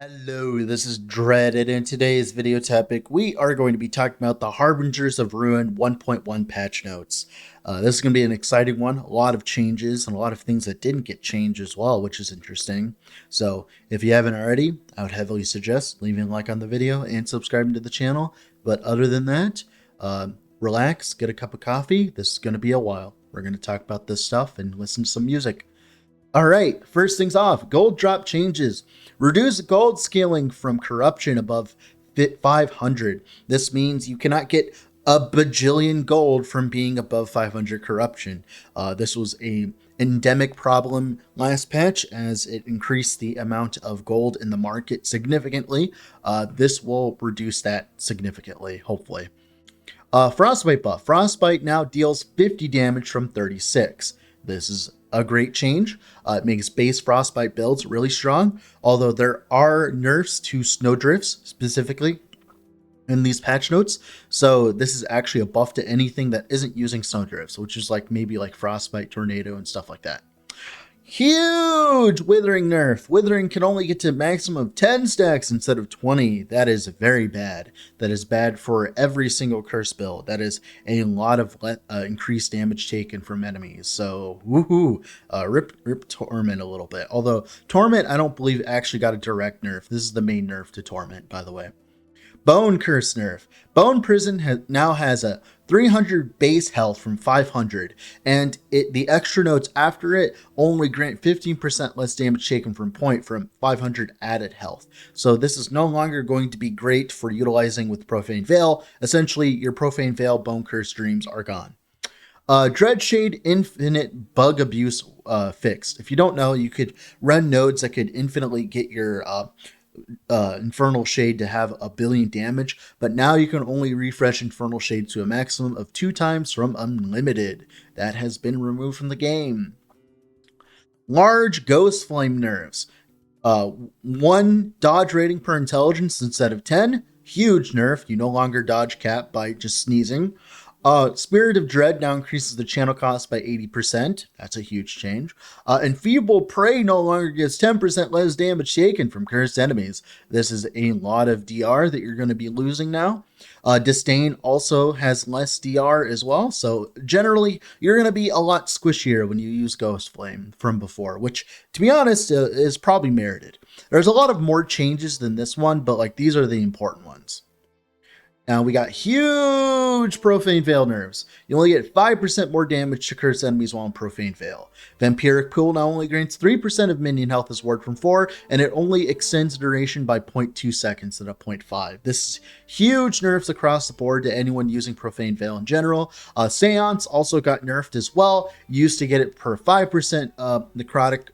Hello, this is Dread, and in today's video topic, we are going to be talking about the Harbingers of Rune 1.1 patch notes. This is going to be an exciting one, a lot of changes and a lot of things that didn't get changed as well, which is interesting. So if you haven't already, I would heavily suggest leaving a like on the video and subscribing to the channel. But other than that, relax, get a cup of coffee. This is going to be a while. We're going to talk about this stuff and listen to some music. All right, first things off, gold drop changes. Reduce gold scaling from corruption above 500. This means you cannot get a bajillion gold from being above 500 corruption. This was an endemic problem last patch as it increased the amount of gold in the market significantly. This will reduce that significantly, hopefully. Frostbite buff. Frostbite now deals 50 damage from 36. This is a great change. It makes base Frostbite builds really strong, although there are nerfs to snowdrifts specifically in these patch notes. So this is actually a buff to anything that isn't using snowdrifts, which is like maybe like Frostbite, Tornado, and stuff like that. Huge Withering nerf. Withering can only get to a maximum of 10 stacks instead of 20. That is very bad. That is bad for every single curse build. That is a lot of increased damage taken from enemies. So, woohoo. Rip Torment a little bit. Although, Torment, I don't believe actually got a direct nerf. This is the main nerf to Torment, by the way. Bone Curse nerf. Bone Prison now has a 300 base health from 500, and the extra notes after it only grant 15% less damage taken from point from 500 added health. So this is no longer going to be great for utilizing with Profane Veil. Essentially, your Profane Veil Bone Curse dreams are gone. Dreadshade Infinite Bug Abuse fixed. If you don't know, you could run nodes that could infinitely get your Infernal Shade to have a billion damage, but now you can only refresh Infernal Shade to a maximum of 2 times from unlimited. That has been removed from the game. Large Ghost Flame nerfs. 1 dodge rating per intelligence instead of 10. Huge nerf. You no longer dodge cap by just sneezing. Spirit of Dread now increases the channel cost by 80%. That's a huge change. Enfeebled Prey no longer gets 10% less damage taken from cursed enemies. This is a lot of DR that you're going to be losing now. Disdain also has less DR as well. So generally, you're going to be a lot squishier when you use Ghost Flame from before, which, to be honest, is probably merited. There's a lot of more changes than this one, but like these are the important ones. Now we got huge Profane Veil nerfs. You only get 5% more damage to cursed enemies while in Profane Veil. Vampiric Pool now only grants 3% of minion health as ward from 4, and it only extends duration by 0.2 seconds instead of 0.5. This is huge nerfs across the board to anyone using Profane Veil in general. Seance also got nerfed as well. You used to get it per 5% necrotic,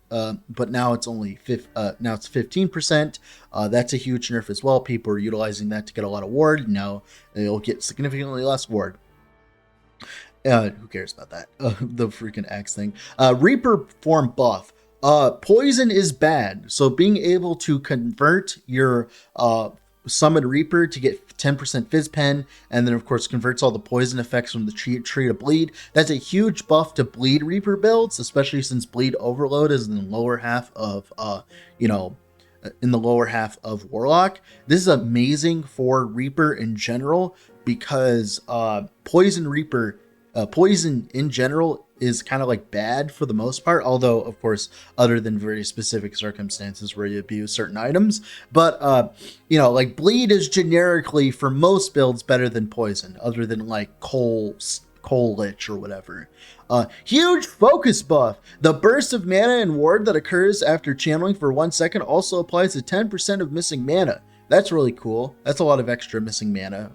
but now it's only 15%. That's a huge nerf as well. People are utilizing that to get a lot of ward. Now it'll get significantly less ward. Who cares about that? The freaking X thing. Reaper form buff. Poison is bad. So being able to convert your Summon Reaper to get 10% Fizz Pen, and then of course converts all the poison effects from the tree to bleed. That's a huge buff to bleed Reaper builds, especially since bleed overload is in the lower half of in the lower half of Warlock. This is amazing for Reaper in general because poison in general is kind of like bad for the most part, although of course other than very specific circumstances where you abuse certain items. But like bleed is generically for most builds better than poison, other than like coal lich or whatever. Huge focus buff. The burst of mana and ward that occurs after channeling for 1 second also applies to 10% of missing mana. That's really cool. That's a lot of extra missing mana.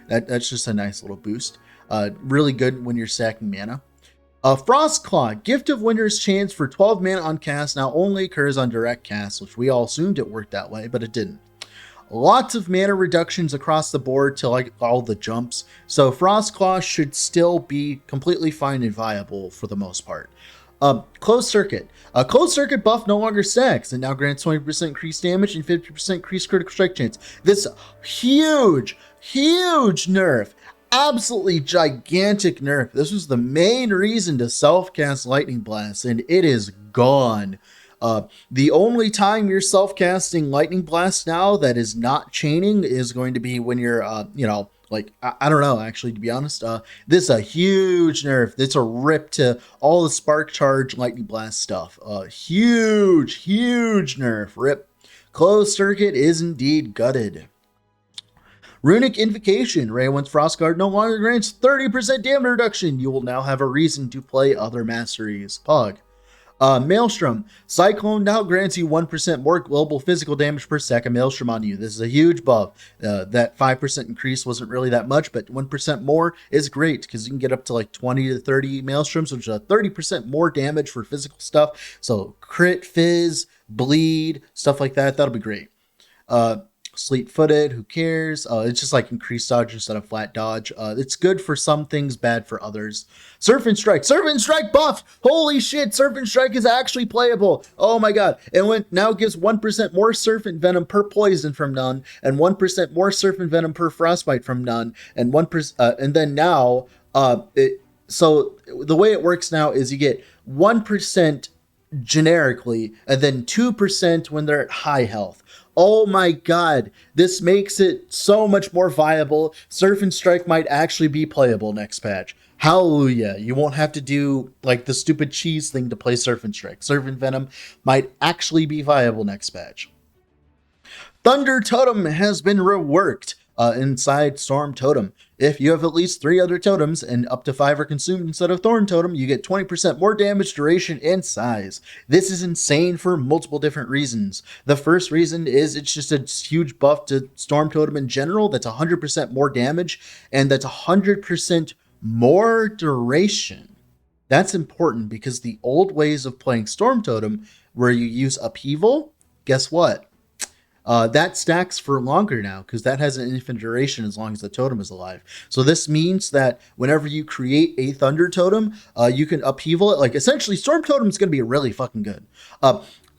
That's just a nice little boost. Really good when you're stacking mana. Frostclaw, Gift of Winter's chance for 12 mana on cast now only occurs on direct cast, which we all assumed it worked that way, but it didn't. Lots of mana reductions across the board to like all the jumps, so Frostclaw should still be completely fine and viable for the most part. Closed Circuit. Closed Circuit buff no longer stacks and now grants 20% increased damage and 50% increased critical strike chance. This huge nerf. Absolutely gigantic nerf. This was the main reason to self-cast Lightning Blast, and it is gone. The only time you're self-casting Lightning Blast now that is not chaining is going to be when you're, like, I don't know, actually, to be honest. This is a huge nerf. It's a rip to all the Spark Charge Lightning Blast stuff. Huge nerf. Rip. Closed Circuit is indeed gutted. Runic Invocation. Ray 1's Frostguard no longer grants 30% damage reduction. You will now have a reason to play other masteries. Pog. Maelstrom. Cyclone now grants you 1% more global physical damage per second Maelstrom on you. This is a huge buff. That 5% increase wasn't really that much, but 1% more is great because you can get up to like 20 to 30 Maelstroms, which is 30% more damage for physical stuff. So crit, fizz, bleed, stuff like that. That'll be great. Sleet-footed, who cares? It's just like increased dodge instead of flat dodge. It's good for some things, bad for others. Surf and Strike buff! Holy shit, Surf and Strike is actually playable. Oh my god. It now gives 1% more Surf and Venom per poison from none, and 1% more Surf and Venom per frostbite from none, and 1%, and then now, so the way it works now is you get 1% generically, and then 2% when they're at high health. Oh my god, this makes it so much more viable. Surf and Strike might actually be playable next patch. Hallelujah. You won't have to do like the stupid cheese thing to play Surf and Strike. Surf and Venom might actually be viable next patch. Thunder Totem has been reworked inside Storm Totem. If you have at least 3 other totems and up to 5 are consumed instead of Thorn Totem, you get 20% more damage, duration, and size. This is insane for multiple different reasons. The first reason is it's just a huge buff to Storm Totem in general. That's 100% more damage, and that's 100% more duration. That's important because the old ways of playing Storm Totem, where you use Upheaval, guess what? That stacks for longer now because that has an infinite duration as long as the totem is alive. So this means that whenever you create a Thunder Totem, you can upheaval it. Like essentially, Storm Totem is going to be really fucking good.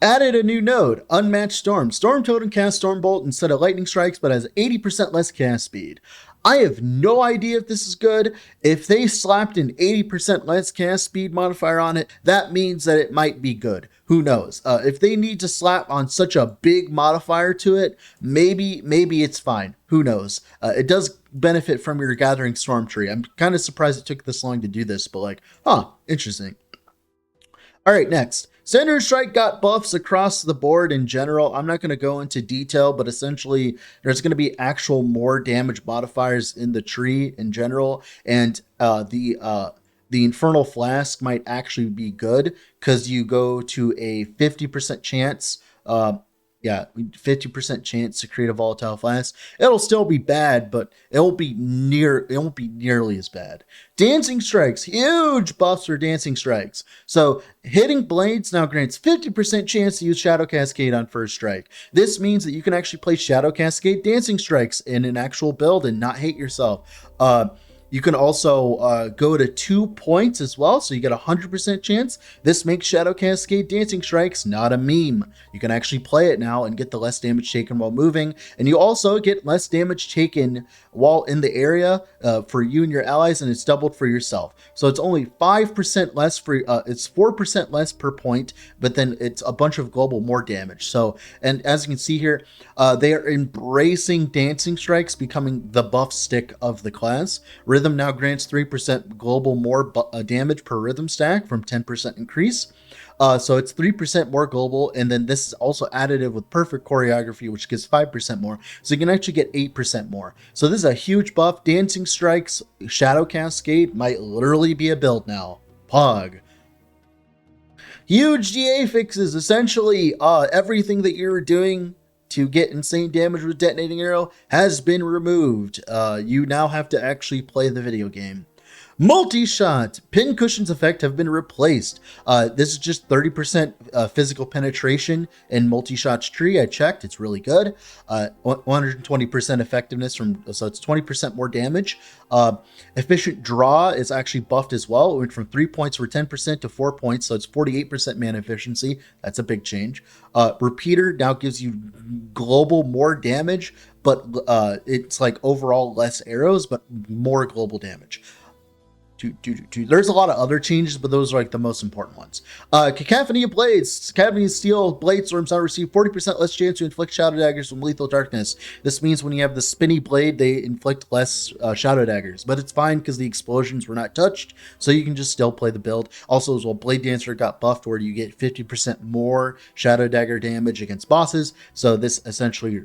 Added a new node, Unmatched Storm. Storm Totem casts Stormbolt instead of Lightning Strikes, but has 80% less cast speed. I have no idea if this is good. If they slapped an 80% less cast speed modifier on it, that means that it might be good. Who knows? If they need to slap on such a big modifier to it, maybe it's fine. Who knows? It does benefit from your Gathering Storm tree. I'm kind of surprised it took this long to do this, but like, interesting. All right, next. Center Strike got buffs across the board in general. I'm not going to go into detail, but essentially there's going to be actual more damage modifiers in the tree in general. And the Infernal Flask might actually be good because you go to a 50% chance. 50% chance to create a Volatile Flask. It'll still be bad, but it won't be nearly as bad. Dancing Strikes, huge buffs for Dancing Strikes. So hitting blades now grants 50% chance to use Shadow Cascade on first strike. This means that you can actually play Shadow Cascade Dancing Strikes in an actual build and not hate yourself. You can also go to 2 points as well, so you get a 100% chance. This makes Shadow Cascade Dancing Strikes not a meme. You can actually play it now and get the less damage taken while moving, and you also get less damage taken while in the area for you and your allies, and it's doubled for yourself. So it's only 5% less for, it's 4% less per point, but then it's a bunch of global more damage. So, and as you can see here, they are embracing Dancing Strikes, becoming the buff stick of the class. Rhythm now grants 3% global more damage per rhythm stack from 10% increase. So it's 3% more global, and then this is also additive with Perfect Choreography, which gives 5% more. So you can actually get 8% more. So this is a huge buff. Dancing Strikes, Shadow Cascade might literally be a build now. Pog. Huge DA fixes. Essentially, everything that you were doing to get insane damage with Detonating Arrow has been removed. You now have to actually play the video game. Multi-shot. Pincushion's effect have been replaced. This is just 30% physical penetration in Multi-shot's tree. I checked. It's really good. 120% effectiveness so it's 20% more damage. Efficient draw is actually buffed as well. It went from 3 points for 10% to 4 points, so it's 48% mana efficiency. That's a big change. Repeater now gives you global more damage, but it's like overall less arrows, but more global damage. There's a lot of other changes, but those are like the most important ones. Cacophony Blades. Cacophony Steel Blade Storms now receive 40% less chance to inflict Shadow Daggers from lethal darkness. This means when you have the spinny blade, they inflict less Shadow Daggers, but it's fine because the explosions were not touched, so you can just still play the build. Also, as well, Blade Dancer got buffed where you get 50% more Shadow Dagger damage against bosses, so this essentially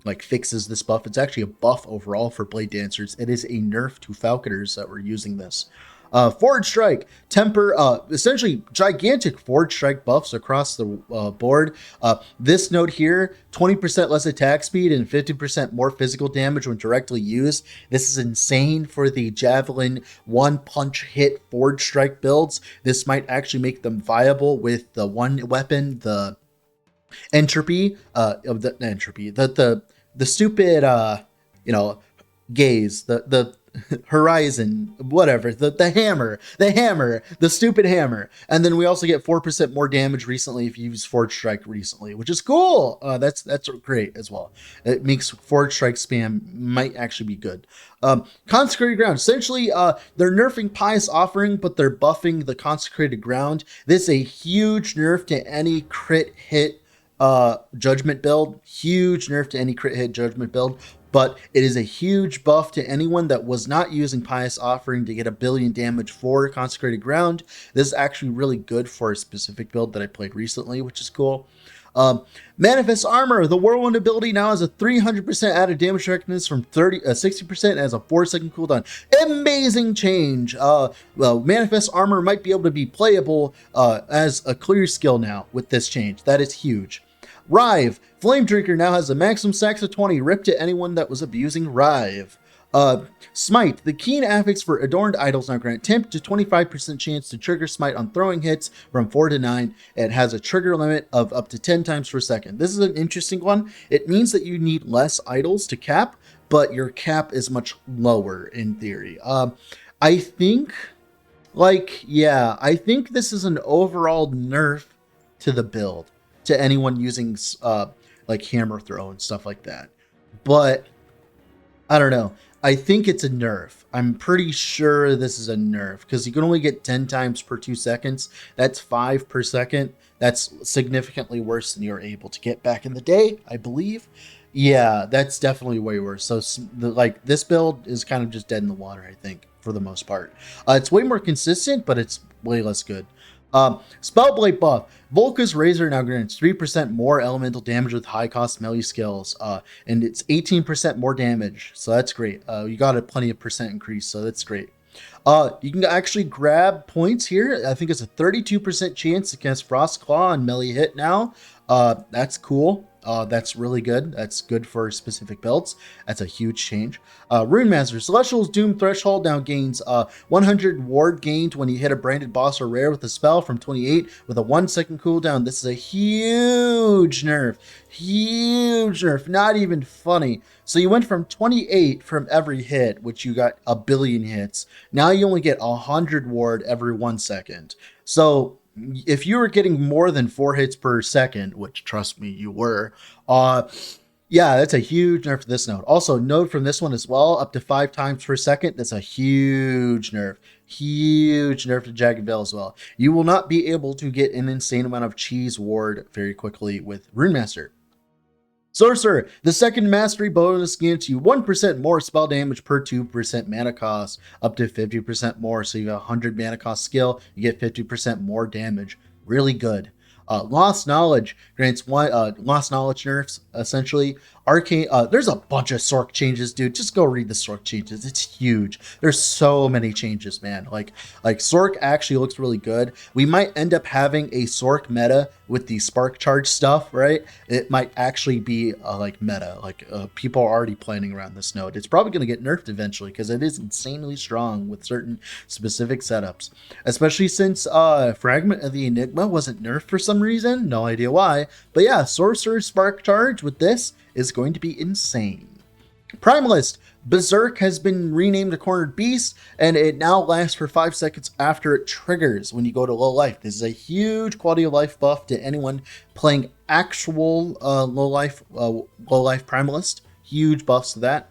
like fixes this buff. It's actually a buff overall for Blade Dancers. It is a nerf to Falconers that were using this. Forward Strike, temper, essentially gigantic Forward Strike buffs across the board. This note here, 20% less attack speed and 50% more physical damage when directly used. This is insane for the Javelin one punch hit Forward Strike builds. This might actually make them viable with the one weapon, the entropy of the entropy, the stupid gaze, the horizon, whatever, the hammer, the stupid hammer. And then we also get 4% more damage recently if you use Forge Strike recently, which is cool. That's great as well. It makes Forge Strike spam might actually be good. Consecrated Ground, essentially they're nerfing Pious Offering, but they're buffing the Consecrated Ground. This is a huge nerf to any crit hit judgment build. Huge nerf to any crit hit judgment build, but it is a huge buff to anyone that was not using Pious Offering to get 1 billion damage for Consecrated Ground. This is actually really good for a specific build that I played recently, which is cool. Manifest Armor, the Whirlwind ability now has a 300% added damage effectiveness from 60% as a 4-second cooldown. Amazing change. Well, Manifest Armor might be able to be playable as a clear skill now with this change. That is huge. Rive, Flame Drinker now has a maximum stacks of 20, ripped to anyone that was abusing Rive. Smite, the keen affix for adorned idols now grant 10 to 25% chance to trigger Smite on throwing hits from 4 to 9. It has a trigger limit of up to 10 times per second. This is an interesting one. It means that you need less idols to cap, but your cap is much lower in theory. I think this is an overall nerf to the build, to anyone using like hammer throw and stuff like that. But I don't know. I think it's a nerf. I'm pretty sure this is a nerf because you can only get 10 times per 2 seconds. That's 5 per second. That's significantly worse than you were able to get back in the day, I believe. Yeah, that's definitely way worse. So like this build is kind of just dead in the water, I think, for the most part. It's way more consistent, but it's way less good. Spellblade buff. Volka's Razor now grants 3% more elemental damage with high cost melee skills, and it's 18% more damage, so that's great. You got a plenty of percent increase, so that's great. You can actually grab points here. I think it's a 32% chance against Frost Claw and melee hit now. That's cool. That's really good. That's good for specific builds. That's a huge change. Rune Master, Celestial's Doom Threshold now gains 100 ward gained when you hit a branded boss or rare with a spell from 28 with a 1-second cooldown. This is a huge nerf. Huge nerf. Not even funny. So you went from 28 from every hit, which you got 1 billion hits. Now you only get 100 ward every 1 second. So if you were getting more than 4 hits per second, which trust me, you were, yeah, that's a huge nerf to this node. Also, node from this one as well, up to 5 times per second. That's a huge nerf. Huge nerf to Jagged Veil as well. You will not be able to get an insane amount of cheese ward very quickly with Rune Master. Sorcerer, the second mastery bonus grants you 1% more spell damage per 2% mana cost, up to 50% more. So you have 100 mana cost skill, you get 50% more damage. Really good. Lost Knowledge grants Lost Knowledge nerfs, essentially. Arcane, there's a bunch of Sorc changes, dude. Just go read the Sorc changes. It's huge. There's so many changes, man. Like Sorc actually looks really good. We might end up having a Sorc meta with the Spark Charge stuff, right? It might actually be like meta. Like people are already planning around this node. It's probably going to get nerfed eventually because it is insanely strong with certain specific setups. Especially since Fragment of the Enigma wasn't nerfed for some reason. No idea why. But yeah, Sorcerer Spark Charge with this is going to be insane. Primalist, Berserk has been renamed to Cornered Beast, and it now lasts for 5 seconds after it triggers when you go to low life. This is a huge quality of life buff to anyone playing actual low life Primalist. Huge buffs to that.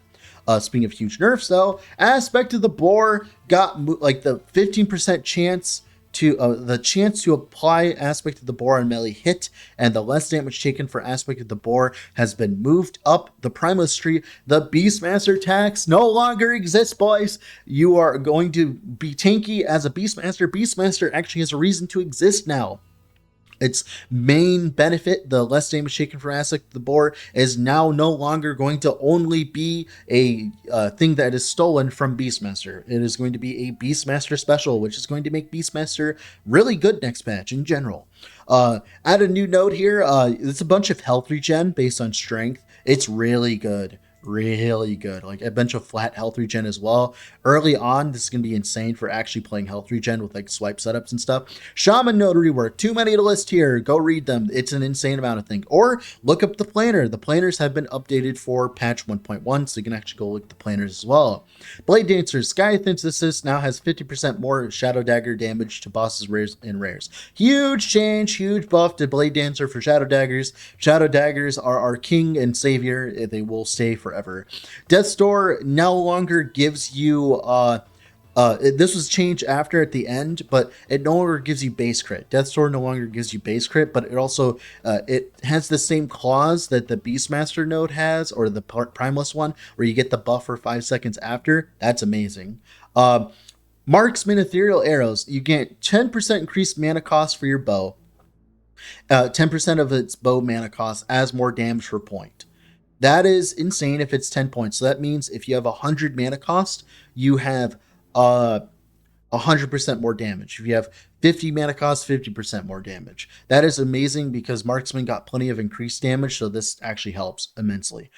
Speaking of huge nerfs, though, Aspect of the Boar got like the 15% chance to the chance to apply Aspect of the Boar on melee hit, and the less damage taken for Aspect of the Boar has been moved up the Primalist tree. The Beastmaster tax no longer exists, boys. You are going to be tanky as a Beastmaster. Beastmaster actually has a reason to exist now. Its main benefit, the less damage taken from Aspect of the Boar, is now no longer going to only be a thing that is stolen from Beastmaster. It is going to be a Beastmaster special, which is going to make Beastmaster really good next patch in general. Add a new note here. It's a bunch of health regen based on strength. It's really good. Really good. Like a bunch of flat health regen as well. Early on, this is going to be insane for actually playing health regen with like swipe setups and stuff. Shaman node rework. Too many to list here. Go read them. It's an insane amount of things. Or look up the planner. The planners have been updated for patch 1.1, so you can actually go look at the planners as well. Blade Dancer. Sky Synthesis now has 50% more Shadow Dagger damage to bosses, rares, and rares. Huge change. Huge buff to Blade Dancer for Shadow Daggers. Shadow Daggers are our king and savior. They will stay forever. Death's Door no longer gives you this was changed after at the end, but it no longer gives you base crit. Death's Door no longer gives you base crit, but it also it has the same clause that the Beastmaster node has, or the Primalist one, where you get the buff for 5 seconds after. That's amazing. Marksman Ethereal Arrows, you get 10% increased mana cost for your bow. 10% of its bow mana cost as more damage per point. That is insane if it's 10 points. So that means if you have 100 mana cost, you have 100% more damage. If you have 50 mana cost, 50% more damage. That is amazing because Marksman got plenty of increased damage, so this actually helps immensely.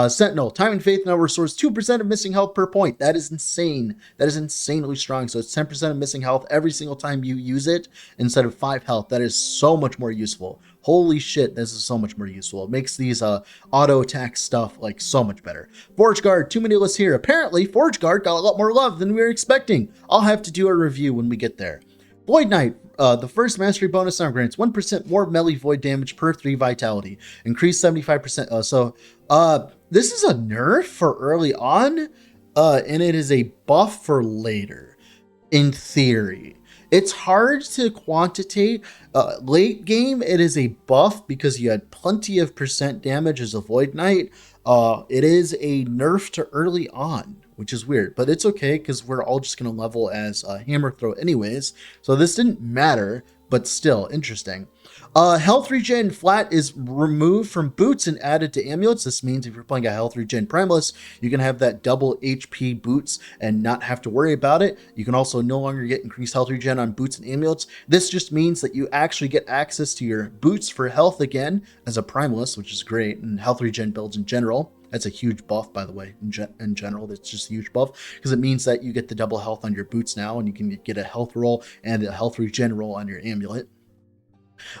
Sentinel, Time and Faith now restores 2% of missing health per point. That is insane. That is insanely strong. So it's 10% of missing health every single time you use it instead of 5 health. That is so much more useful. Holy shit, this is so much more useful. It makes these auto attack stuff like so much better. Forge Guard, too many lists here. Apparently, Forge Guard got a lot more love than we were expecting. I'll have to do a review when we get there. Void Knight, the first mastery bonus now grants 1% more melee void damage per 3 vitality. Increased 75%. This is a nerf for early on, and it is a buff for later, in theory. It's hard to quantitate. Late game, it is a buff because you had plenty of percent damage as a Void Knight. It is a nerf to early on, which is weird, but it's okay because we're all just going to level as Hammer Throw anyways. So this didn't matter, but still interesting. Health regen flat is removed from boots and added to amulets. This means if you're playing a health regen Primalist, you can have that double HP boots and not have to worry about it. You can also no longer get increased health regen on boots and amulets. This just means that you actually get access to your boots for health again as a Primalist, which is great, and health regen builds in general. That's a huge buff, by the way, in general. That's just a huge buff because it means that you get the double health on your boots now, and you can get a health roll and a health regen roll on your amulet.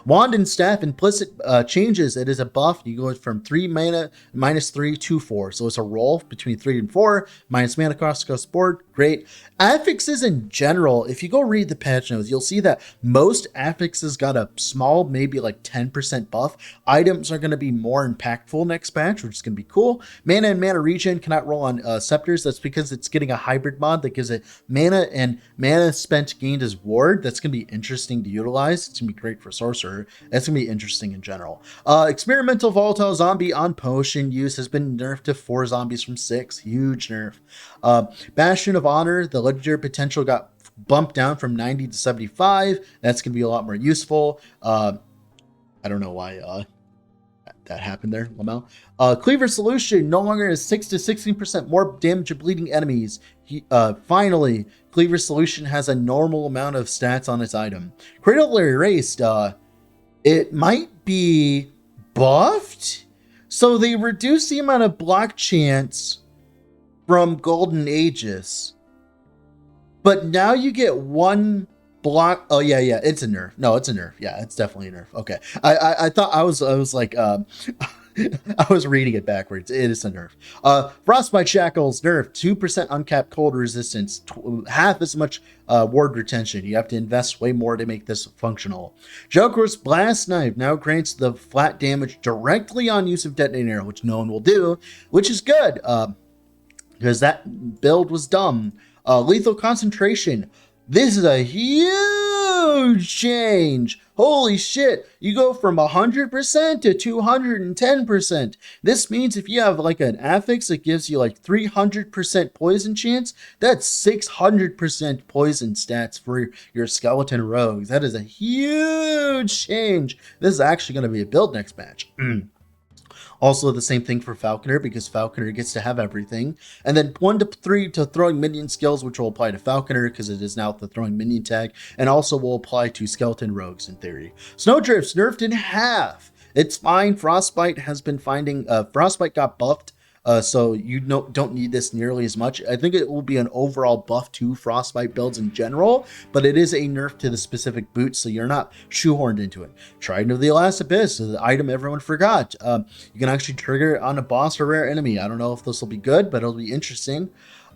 Wand and Staff implicit changes. It is a buff. You go from 3 mana -3 to 4. So it's a roll between 3 and 4. Minus mana cost goes board. Great. Affixes in general, if you go read the patch notes, you'll see that most affixes got a small, maybe like 10% buff. Items are going to be more impactful next patch, which is going to be cool. Mana and mana regen cannot roll on scepters. That's because it's getting a hybrid mod that gives it mana and mana spent gained as ward. That's going to be interesting to utilize. It's going to be great for Sorcerer. That's going to be interesting in general. Experimental Volatile Zombie on potion use has been nerfed to 4 zombies from 6. Huge nerf. Bastion of Honor, the legendary potential got bumped down from 90 to 75. That's going to be a lot more useful. I don't know why that happened there, Lamel. Cleaver Solution no longer has 6 to 16% more damage to bleeding enemies. Finally, Cleaver Solution has a normal amount of stats on its item. Cradle Erased, it might be buffed. So they reduced the amount of block chance from Golden Aegis. But now you get 1 block. Oh yeah, it's a nerf. No, it's a nerf. Yeah, it's definitely a nerf. Okay. I thought I was like I was reading it backwards. It is a nerf. Frostbite Shackles nerf, 2% uncapped cold resistance, half as much ward retention. You have to invest way more to make this functional. Joker's Blast Knife now grants the flat damage directly on use of detonating arrow, which no one will do, which is good. because that build was dumb. Lethal concentration. This is a huge change. Holy shit. You go from 100% to 210%. This means if you have like an affix that gives you like 300% poison chance, that's 600% poison stats for your skeleton rogues. That is a huge change. This is actually going to be a build next match. Also, the same thing for Falconer, because Falconer gets to have everything. And then 1 to 3 to throwing minion skills, which will apply to Falconer because it is now the throwing minion tag, and also will apply to skeleton rogues in theory. Snowdrift's nerfed in half. It's fine. Frostbite has been finding Frostbite got buffed. So you don't need this nearly as much. I think it will be an overall buff to Frostbite builds in general, but it is a nerf to the specific boot, so you're not shoehorned into it. Trident of the Last Abyss, the item everyone forgot. You can actually trigger it on a boss or rare enemy. I don't know if this will be good, but it'll be interesting.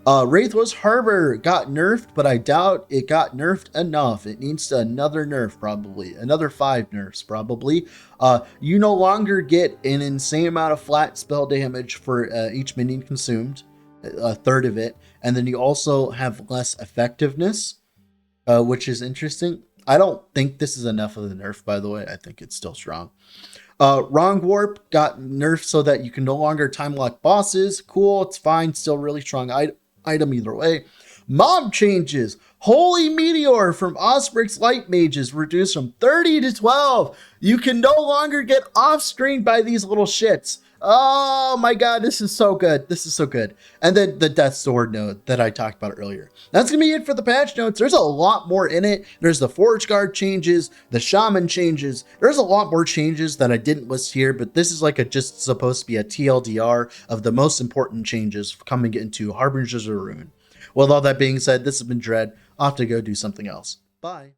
Wraithless Harbor got nerfed, but I doubt it got nerfed enough. It needs another nerf, probably. Another 5 nerfs, probably. You no longer get an insane amount of flat spell damage for each minion consumed, a third of it. And then you also have less effectiveness, which is interesting. I don't think this is enough of the nerf, by the way. I think it's still strong. Wrong Warp got nerfed so that you can no longer time lock bosses. Cool, it's fine. Still really strong item either way. Mob changes. Holy Meteor from Osprey's Light Mages reduced from 30 to 12. You can no longer get off screen by these little shits. Oh my god, this is so good. This is so good. And then the Death Sword node that I talked about earlier. That's going to be it for the patch notes. There's a lot more in it. There's the Forge Guard changes, the Shaman changes. There's a lot more changes that I didn't list here, but this is like just supposed to be a TLDR of the most important changes coming into Harbingers of Rune. With all that being said, this has been Dread. I'll have to go do something else. Bye.